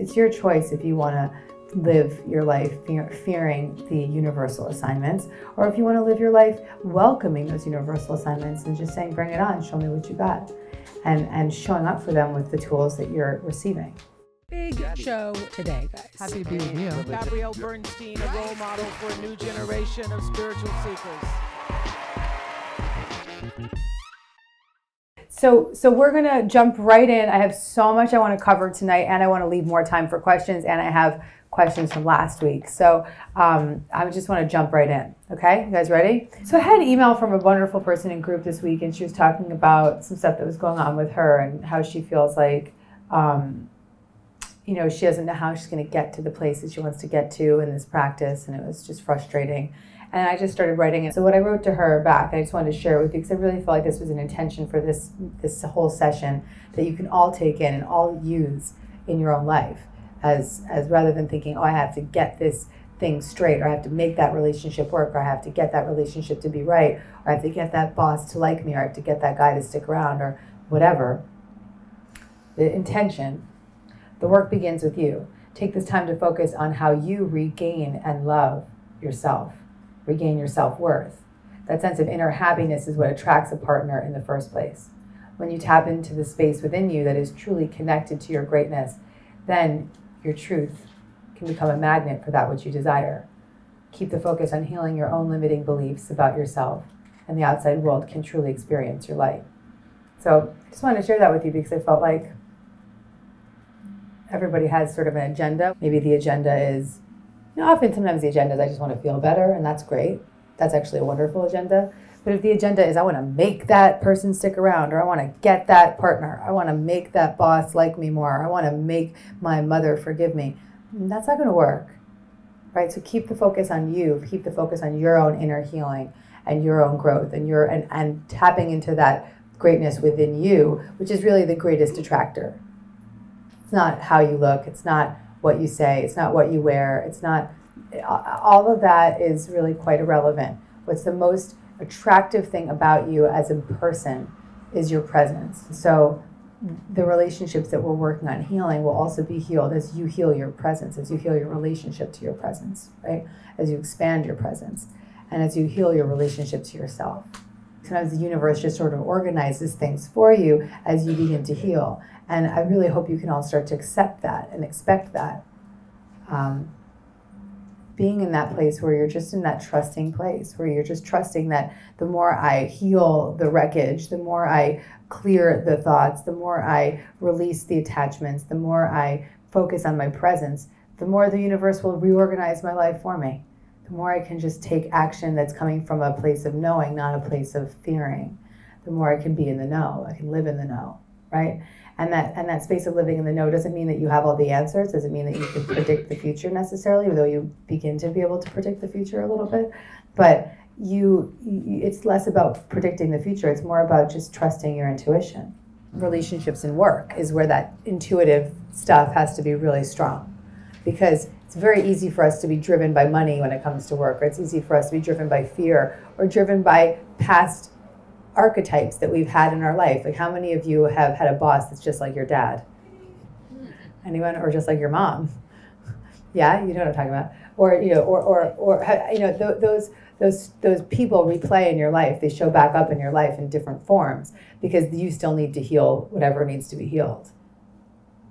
it's your choice if you want to live your life fearing the universal assignments, or if you want to live your life welcoming those universal assignments and just saying, bring it on, show me what you got, and showing up for them with the tools that you're receiving. Big show today, guys. Happy to be with you. Gabby Bernstein, a role model for a new generation of spiritual seekers. So we're going to jump right in. I have so much I want to cover tonight, and I want to leave more time for questions, and I have questions from last week. So I just want to jump right in. Okay, you guys ready? So I had an email from a wonderful person in group this week, and she was talking about some stuff that was going on with her and how she feels like, you know, she doesn't know how she's going to get to the places she wants to get to in this practice, and it was just frustrating. And I just started writing it. So what I wrote to her back, I just wanted to share with you because I really felt like this was an intention for this whole session that you can all take in and all use in your own life, as rather than thinking, oh, I have to get this thing straight, or I have to make that relationship work, or I have to get that relationship to be right, or I have to get that boss to like me, or I have to get that guy to stick around, or whatever. The intention, the work begins with you. Take this time to focus on how you regain and love yourself. Regain your self-worth. That sense of inner happiness is what attracts a partner in the first place. When you tap into the space within you that is truly connected to your greatness, then your truth can become a magnet for that which you desire. Keep the focus on healing your own limiting beliefs about yourself, and the outside world can truly experience your light. So I just wanted to share that with you because I felt like everybody has sort of an agenda. Maybe the agenda is, you know, sometimes the agenda is I just want to feel better, and that's great. That's actually a wonderful agenda. But if the agenda is I want to make that person stick around, or I want to get that partner, I want to make that boss like me more, I want to make my mother forgive me, that's not going to work, right? So keep the focus on you. Keep the focus on your own inner healing and your own growth, and tapping into that greatness within you, which is really the greatest attractor. It's not how you look. It's not what you say. It's not what you wear. It's not, all of that is really quite irrelevant. What's the most attractive thing about you as a person is your presence. So the relationships that we're working on healing will also be healed as you heal your presence, as you heal your relationship to your presence, right? As you expand your presence, and as you heal your relationship to yourself. Sometimes the universe just sort of organizes things for you as you begin to heal. And I really hope you can all start to accept that and expect that. Being in that place where you're just in that trusting place, where you're just trusting that the more I heal the wreckage, the more I clear the thoughts, the more I release the attachments, the more I focus on my presence, the more the universe will reorganize my life for me. The more I can just take action that's coming from a place of knowing, not a place of fearing. The more I can be in the know, I can live in the know, right? And that space of living in the know doesn't mean that you have all the answers, doesn't mean that you can predict the future necessarily, although you begin to be able to predict the future a little bit. But it's less about predicting the future, it's more about just trusting your intuition. Relationships and work is where that intuitive stuff has to be really strong, because it's very easy for us to be driven by money when it comes to work, or it's easy for us to be driven by fear, or driven by past archetypes that we've had in our life. Like, how many of you have had a boss that's just like your dad? Anyone? Or just like your mom? Yeah, you know what I'm talking about. Or you know, or you know, those people replay in your life. They show back up in your life in different forms because you still need to heal whatever needs to be healed.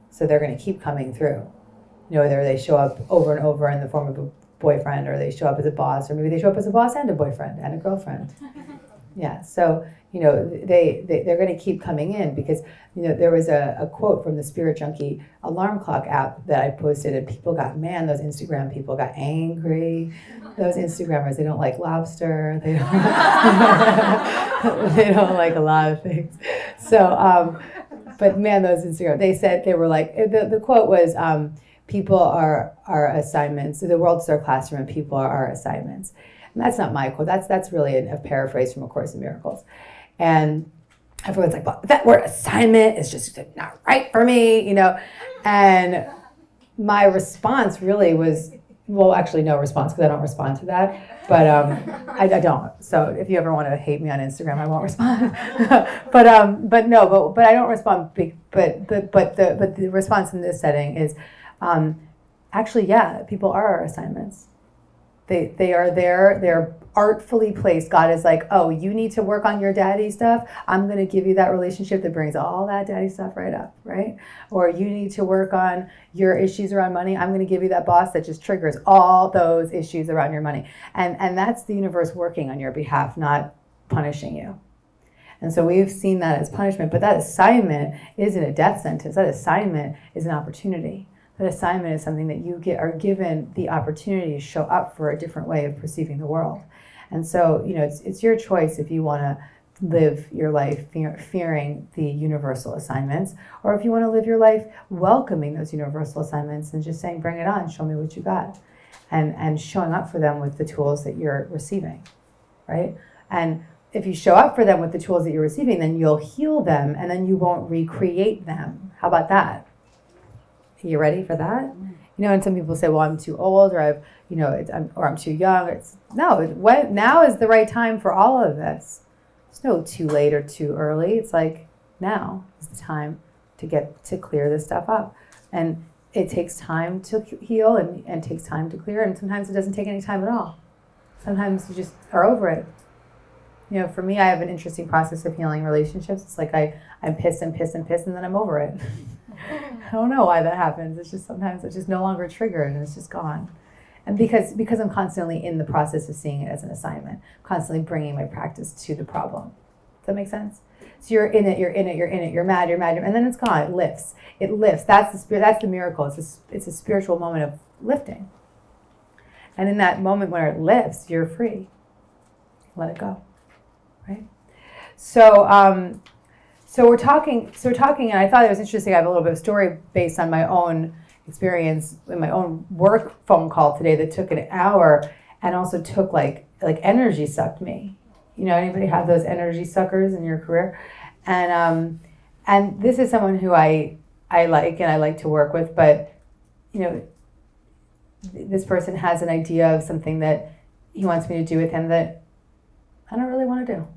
So they're going to keep coming through. You know, whether they show up over and over in the form of a boyfriend, or they show up as a boss, or maybe they show up as a boss and a boyfriend and a girlfriend. Yeah, so, you know, they're going to keep coming in because, you know, there was a quote from the Spirit Junkie alarm clock app that I posted, and people got, man, those Instagram people got angry. Those Instagrammers, they don't like lobster. They don't, they don't like a lot of things. So, but man, those Instagram, they said, they were like, the quote was, people are assignments. The world's their classroom and people are our assignments. And that's not my quote. That's really a paraphrase from A Course in Miracles. And everyone's like, well, that word assignment is just not right for me, you know. And my response really was, well, actually no response, because I don't respond to that. But I don't. So if you ever want to hate me on Instagram, I won't respond. but I don't respond. But the response in this setting is, Actually, yeah, people are our assignments. They are there. They're artfully placed. God is like, oh, you need to work on your daddy stuff. I'm going to give you that relationship that brings all that daddy stuff right up, right? Or you need to work on your issues around money. I'm going to give you that boss that just triggers all those issues around your money. And that's the universe working on your behalf, not punishing you. And so we've seen that as punishment, but that assignment isn't a death sentence. That assignment is an opportunity. That assignment is something that you are given the opportunity to show up for a different way of perceiving the world. And so, it's your choice if you want to live your life fearing the universal assignments, or if you want to live your life welcoming those universal assignments and just saying, bring it on, show me what you got. And showing up for them with the tools that you're receiving, right? And if you show up for them with the tools that you're receiving, then you'll heal them and then you won't recreate them. How about that? Are you ready for that? And some people say, well, I'm too old, or I'm too young. Now is the right time for all of this. There's no too late or too early. It's like, now is the time to clear this stuff up. And it takes time to heal and takes time to clear. And sometimes it doesn't take any time at all. Sometimes you just are over it. For me, I have an interesting process of healing relationships. It's like I'm pissed and pissed and pissed, and then I'm over it. I don't know why that happens. It's just sometimes it's just no longer triggered and it's just gone. And because I'm constantly in the process of seeing it as an assignment, constantly bringing my practice to the problem. Does that make sense? So you're in it, you're mad, and then it's gone. It lifts. That's the spirit. That's the miracle. It's a spiritual moment of lifting. And in that moment where it lifts, you're free. Let it go. Right? So we're talking, and I thought it was interesting. I have a little bit of story based on my own experience in my own work phone call today that took an hour and also took like energy sucked me. Anybody have those energy suckers in your career? And this is someone who I like and I like to work with, but this person has an idea of something that he wants me to do with him that I don't really want to do.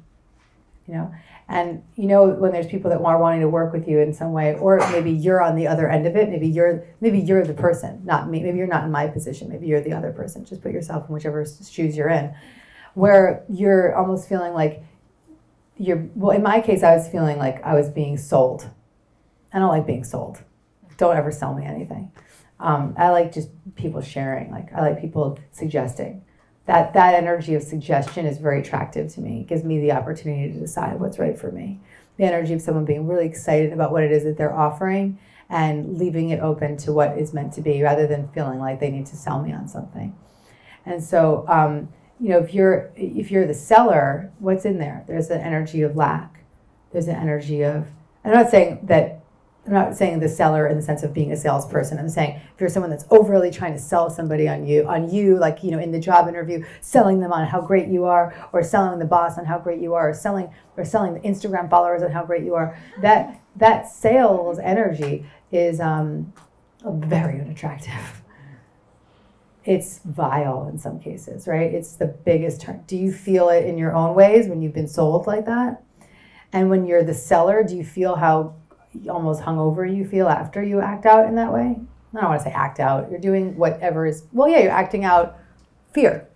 And when there's people that are wanting to work with you in some way, or maybe you're on the other end of it, maybe you're the person, not me. Maybe you're not in my position. Maybe you're the other person. Just put yourself in whichever shoes you're in, where you're almost feeling like in my case, I was feeling like I was being sold. I don't like being sold. Don't ever sell me anything. I like just people sharing. I like people suggesting. That energy of suggestion is very attractive to me. It gives me the opportunity to decide what's right for me. The energy of someone being really excited about what it is that they're offering and leaving it open to what is meant to be rather than feeling like they need to sell me on something. And so, if you're the seller, what's in there? There's an energy of lack. There's an energy of, I'm not saying the seller in the sense of being a salesperson. I'm saying if you're someone that's overly trying to sell somebody on you, like, in the job interview, selling them on how great you are, or selling the boss on how great you are, or selling the Instagram followers on how great you are, that sales energy is very unattractive. It's vile in some cases, right? It's the biggest turn. Do you feel it in your own ways when you've been sold like that? And when you're the seller, do you feel how almost hungover you feel after you act out in that way? I don't want to say act out. You're doing whatever is, you're acting out fear.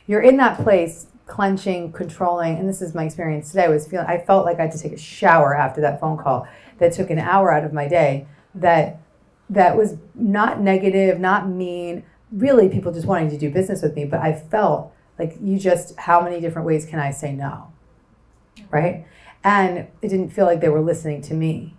You're in that place, clenching, controlling, and this is my experience today, I felt like I had to take a shower after that phone call that took an hour out of my day that was not negative, not mean, really people just wanting to do business with me, but I felt like how many different ways can I say no, right? And it didn't feel like they were listening to me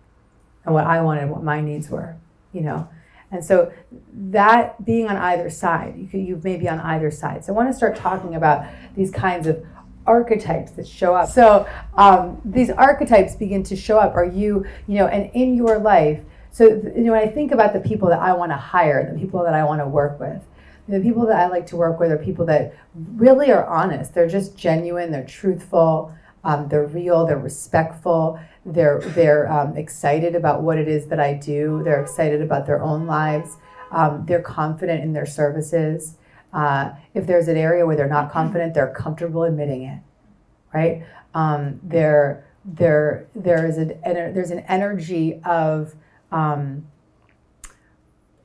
and what I wanted, what my needs were, And so that being on either side, you may be on either side. So I want to start talking about these kinds of archetypes that show up. So these archetypes begin to show up. Are you, and in your life, so, when I think about the people that I want to hire, the people that I want to work with, the people that I like to work with are people that really are honest. They're just genuine. They're truthful. They're real. They're respectful. They're excited about what it is that I do. They're excited about their own lives. They're confident in their services. If there's an area where they're not confident, they're comfortable admitting it, right? There's an energy of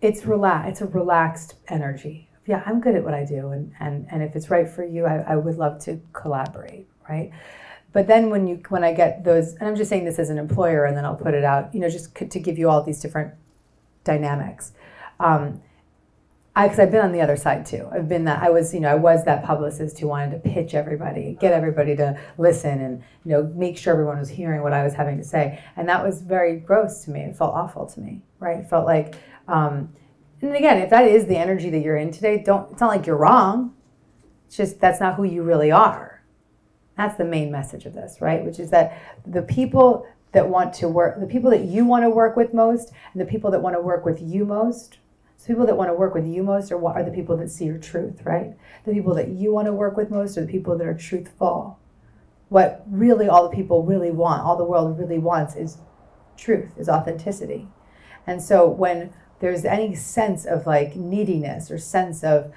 it's a relaxed energy. Yeah, I'm good at what I do, and if it's right for you, I would love to collaborate, right? But then when I get those, and I'm just saying this as an employer, and then I'll put it out, just to give you all these different dynamics. Because I've been on the other side too. I was that publicist who wanted to pitch everybody, get everybody to listen, and make sure everyone was hearing what I was having to say. And that was very gross to me. It felt awful to me, right? It felt like, and again, if that is the energy that you're in today, it's not like you're wrong. It's just that's not who you really are. That's the main message of this, right? Which is that the people that want to work, the people that you want to work with most, and the people that want to work with you most. So people that want to work with you most are the people that see your truth, right? The people that you want to work with most are the people that are truthful. What really all the people really want, all the world really wants is truth, is authenticity. And so when there's any sense of like neediness or sense of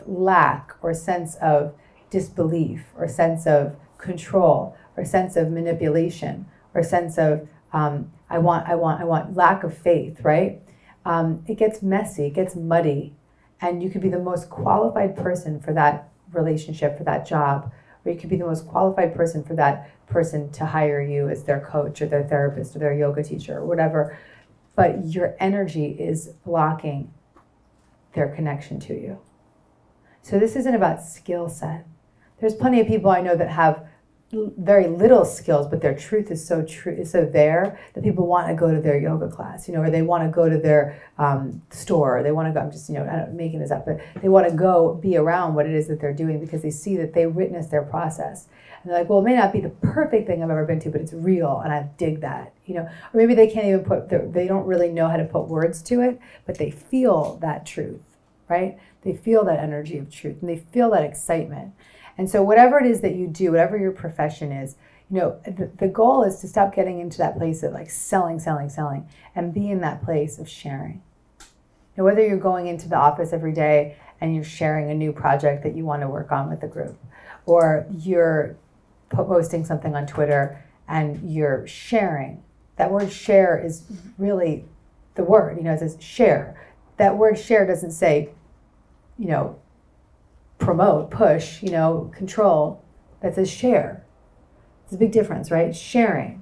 lack or sense of disbelief or sense of control or sense of manipulation or sense of I want lack of faith, right? It gets messy, it gets muddy, and you could be the most qualified person for that relationship, for that job, or you could be the most qualified person for that person to hire you as their coach or their therapist or their yoga teacher or whatever, but your energy is blocking their connection to you. So this isn't about skill set. There's plenty of people I know that have very little skills, but their truth is so there that people want to go to their yoga class, or they want to go to their store, or they want to go, I'm just, I'm making this up, but they want to go be around what it is that they're doing because they see that they witness their process. And they're like, well, it may not be the perfect thing I've ever been to, but it's real, and I dig that, Or maybe they can't even they don't really know how to put words to it, but they feel that truth, right? They feel that energy of truth, and they feel that excitement. And so whatever it is that you do, whatever your profession is, the goal is to stop getting into that place of like selling, and be in that place of sharing. Whether you're going into the office every day and you're sharing a new project that you want to work on with the group, or you're posting something on Twitter and you're sharing. That word share is really the word, it says share. That word share doesn't say, promote, push, control. That says share. It's a big difference, right? Sharing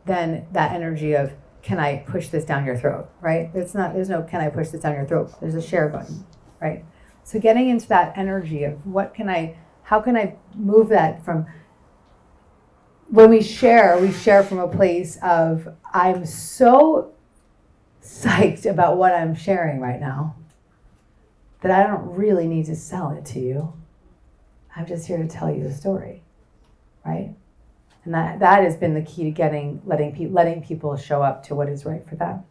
than that energy of, can I push this down your throat, right? There's no, can I push this down your throat? There's a share button, right? So getting into that energy of how can I move that from, when we share from a place of, I'm so psyched about what I'm sharing right now that I don't really need to sell it to you. I'm just here to tell you a story, right? And that has been the key to letting people show up to what is right for them,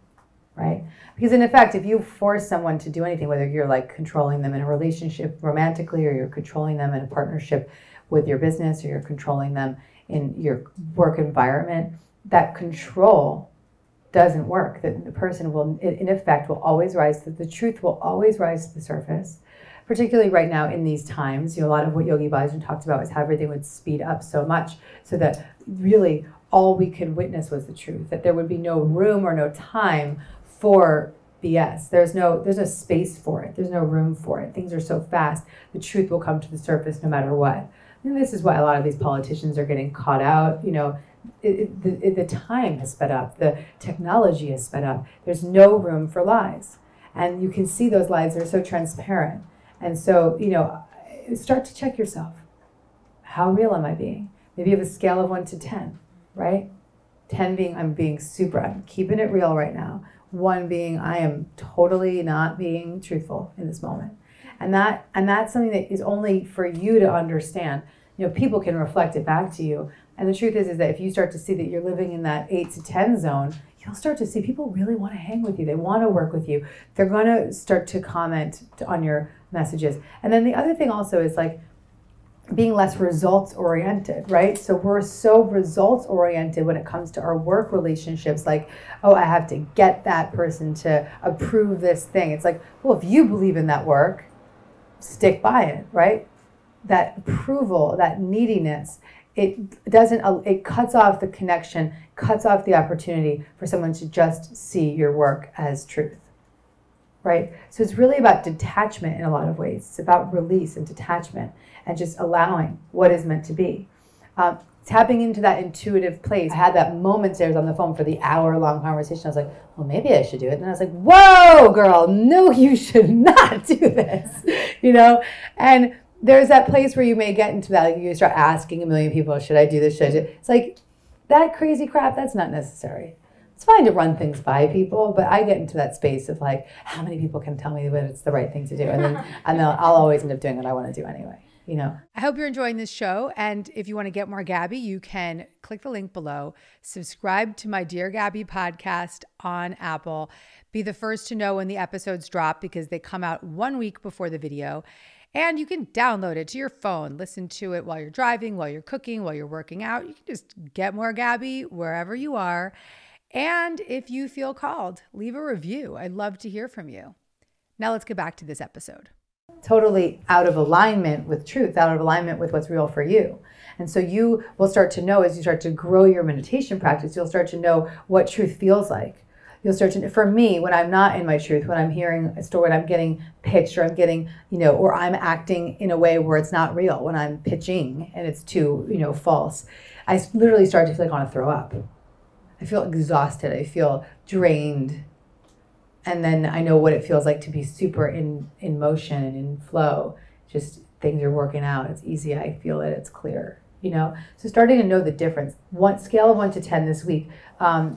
right? Because in effect, if you force someone to do anything, whether you're like controlling them in a relationship romantically, or you're controlling them in a partnership with your business, or you're controlling them in your work environment, that control doesn't work. The person will, in effect, will always rise, the truth will always rise to the surface, particularly right now in these times. A lot of what Yogi Bhajan talked about was how everything would speed up so much so that really all we could witness was the truth, that there would be no room or no time for BS. There's no space for it. There's no room for it. Things are so fast. The truth will come to the surface no matter what. And this is why a lot of these politicians are getting caught out. The time has sped up. The technology has sped up. There's no room for lies. And you can see those lies are so transparent. And so, start to check yourself. How real am I being? Maybe you have a scale of 1 to 10, right? 10 being I'm keeping it real right now. 1 being I am totally not being truthful in this moment. And that's something that is only for you to understand. People can reflect it back to you. And the truth is that if you start to see that you're living in that 8 to 10 zone, you'll start to see people really want to hang with you. They want to work with you. They're going to start to comment on your messages. And then the other thing also is like being less results oriented, right? So we're so results oriented when it comes to our work relationships. Like, oh, I have to get that person to approve this thing. It's like, well, if you believe in that work, stick by it, right? That approval, that neediness, it cuts off the connection, cuts off the opportunity for someone to just see your work as truth. right? So it's really about detachment in a lot of ways. It's about release and detachment and just allowing what is meant to be. Tapping into that intuitive place. I had that moment there, I was on the phone for the hour-long conversation. I was like, well, maybe I should do it. And I was like, whoa, girl, no, you should not do this, you know? And there's that place where you may get into that, like you start asking a million people, should I do this, should I do it? It's like, that crazy crap, that's not necessary. It's fine to run things by people, but I get into that space of like, how many people can tell me that it's the right thing to do? And then I'll always end up doing what I want to do anyway. You know. I hope you're enjoying this show. And if you want to get more Gabby, you can click the link below, subscribe to my Dear Gabby podcast on Apple, be the first to know when the episodes drop because they come out 1 week before the video. And you can download it to your phone, listen to it while you're driving, while you're cooking, while you're working out. You can just get more Gabby wherever you are. And if you feel called, leave a review. I'd love to hear from you. Now let's get back to this episode. Totally out of alignment with truth, out of alignment with what's real for you. And so you will start to know as you start to grow your meditation practice, you'll start to know what truth feels like. You'll start to, for me, when I'm not in my truth, when I'm hearing a story, when I'm getting pitched or I'm getting, you know, or I'm acting in a way where it's not real, when I'm pitching and it's too, you know, false, I literally start to feel like I want to throw up. I feel exhausted. I feel drained. And then I know what it feels like to be super in motion and in flow. Just things are working out. It's easy. I feel it. It's clear. You know. So starting to know the difference. Scale of 1 to 10 this week.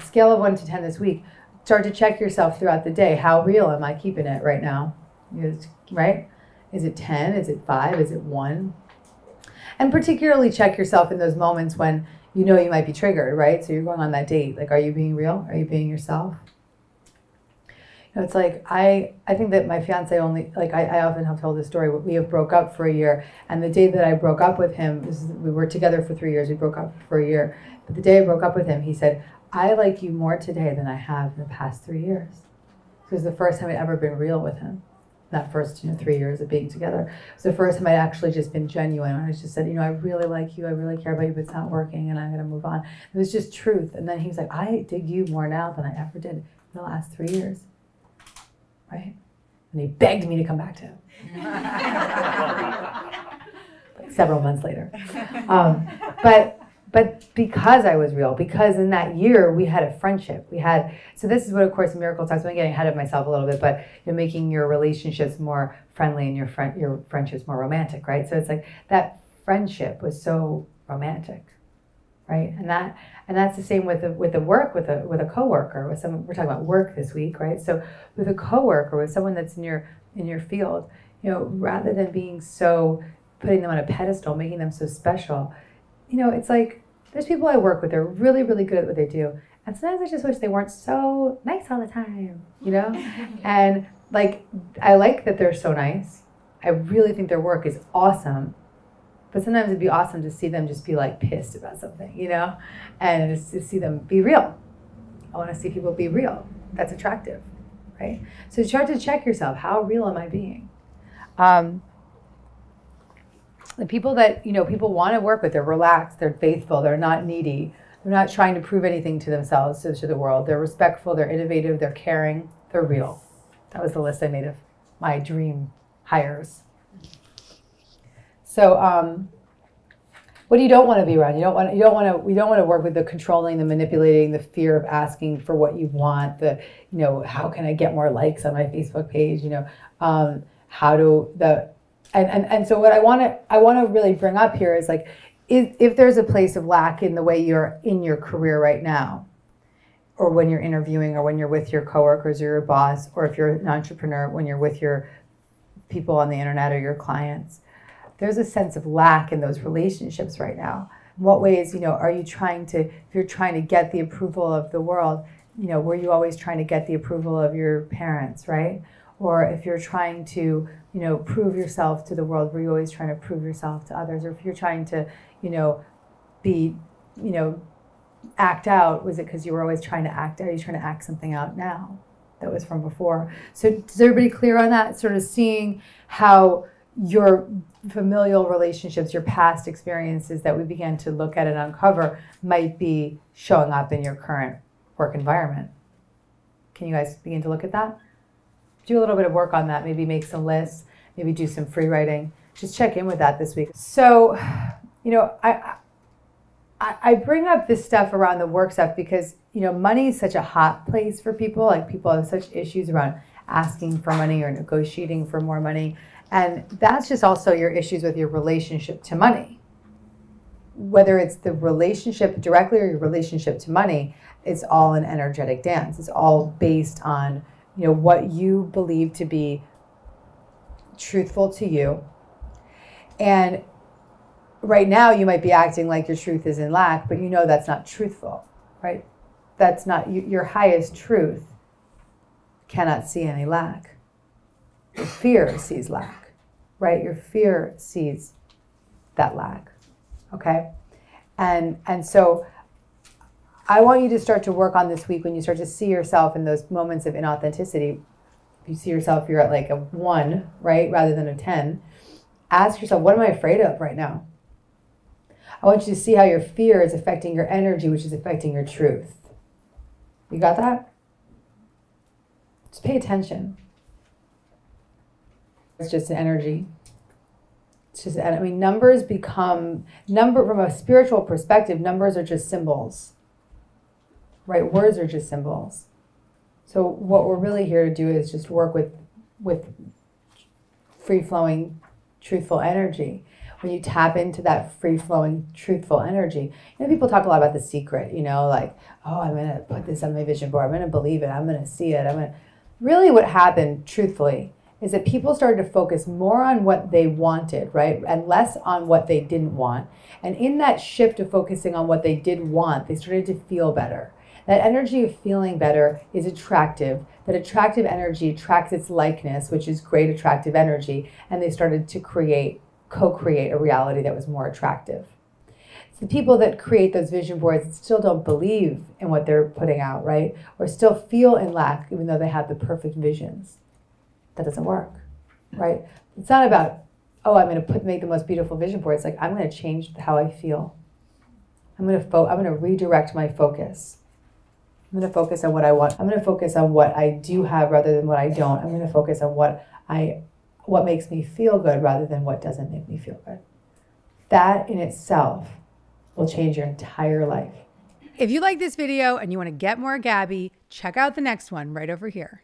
Scale of 1 to 10 this week. Start to check yourself throughout the day. How real am I keeping it right now? Right? Is it 10? Is it 5? Is it 1? And particularly check yourself in those moments when you know you might be triggered. Right? So you're going on that date. Like, are you being real? Are you being yourself? It's like, I think that my fiance only, like I often have told this story, we have broke up for a year, and the day that I broke up with him, we were together for 3 years, we broke up for a year, but the day I broke up with him, he said, I like you more today than I have in the past 3 years. It was the first time I'd ever been real with him. That first 3 years of being together. It was the first time I'd actually just been genuine. I just said, I really like you, I really care about you, but it's not working, and I'm gonna move on. It was just truth. And then he was like, I dig you more now than I ever did in the last 3 years. Right? And he begged me to come back to him. Like several months later. But because I was real, because in that year we had a friendship. So this is what, of course, in Miracle Talks, I'm getting ahead of myself a little bit, but you're making your relationships more friendly and your friendships more romantic, right? So it's like that friendship was so romantic, right? And that's the same with the work with a coworker, with someone. We're talking about work this week, right? So with a coworker, with someone that's in your field, rather than being so, putting them on a pedestal, making them so special, it's like there's people I work with. They're really, really good at what they do, and sometimes I just wish they weren't so nice all the time, And like I like that they're so nice. I really think their work is awesome. But sometimes it'd be awesome to see them just be like pissed about something, and just to see them be real. I want to see people be real. That's attractive, right? So start to check yourself. How real am I being? The people that, people want to work with, they're relaxed, they're faithful, they're not needy. They're not trying to prove anything to themselves, to the world. They're respectful, they're innovative, they're caring, they're real. That was the list I made of my dream hires. So, what you don't want to be around? We don't want to work with the controlling, the manipulating, the fear of asking for what you want. How can I get more likes on my Facebook page? And so what I want to really bring up here is like, if there's a place of lack in the way you're in your career right now, or when you're interviewing, or when you're with your coworkers or your boss, or if you're an entrepreneur, when you're with your people on the internet or your clients. There's a sense of lack in those relationships right now. In what ways, are you trying to, if you're trying to get the approval of the world, were you always trying to get the approval of your parents, right? Or if you're trying to, prove yourself to the world, were you always trying to prove yourself to others? Or if you're trying to, act out, was it because you were always trying to act out? Are you trying to act something out now that was from before? So is everybody clear on that? Sort of seeing how your familial relationships, your past experiences that we began to look at and uncover might be showing up in your current work environment. Can you guys begin to look at that? do a little bit of work on that. Maybe make some lists, maybe do some free writing. Just check in with that this week. So, you know, I bring up this stuff around the work stuff because, you know, money is such a hot place for people. Like, people have such issues around asking for money or negotiating for more money. And that's just also your issues with your relationship to money. Whether it's the relationship directly or your relationship to money, it's all an energetic dance. It's all based on, you know, what you believe to be truthful to you. And right now you might be acting like your truth is in lack, but you know that's not truthful, right? That's not your highest truth. Cannot see any lack. Your fear sees lack, right? Your fear sees that lack, okay? And so I want you to start to work on this week when you start to see yourself in those moments of inauthenticity. If you see yourself, you're at like a 1, right, rather than a 10. Ask yourself, what am I afraid of right now? I want you to see how your fear is affecting your energy, which is affecting your truth. You got that? Just pay attention. It's just an energy. It's just, I mean, numbers become, from a spiritual perspective, numbers are just symbols, right? Words are just symbols. So what we're really here to do is just work with free-flowing, truthful energy. When you tap into that free-flowing, truthful energy, you know, people talk a lot about The Secret, you know, like, oh, I'm going to put this on my vision board. I'm going to believe it. I'm going to see it. Really what happened, truthfully, is that people started to focus more on what they wanted, right? And less on what they didn't want. And in that shift of focusing on what they did want, they started to feel better. That energy of feeling better is attractive. That attractive energy attracts its likeness, which is great attractive energy. And they started to co-create a reality that was more attractive. It's the people that create those vision boards still don't believe in what they're putting out, right? Or still feel in lack, even though they have the perfect visions. That doesn't work, right? It's not about, oh, I'm going to make the most beautiful vision board. It's like, I'm going to change how I feel. I'm going to redirect my focus. I'm going to focus on what I want. I'm going to focus on what I do have rather than what I don't. I'm going to focus on what makes me feel good rather than what doesn't make me feel good. That in itself will change your entire life. If you like this video and you want to get more Gabby, check out the next one right over here.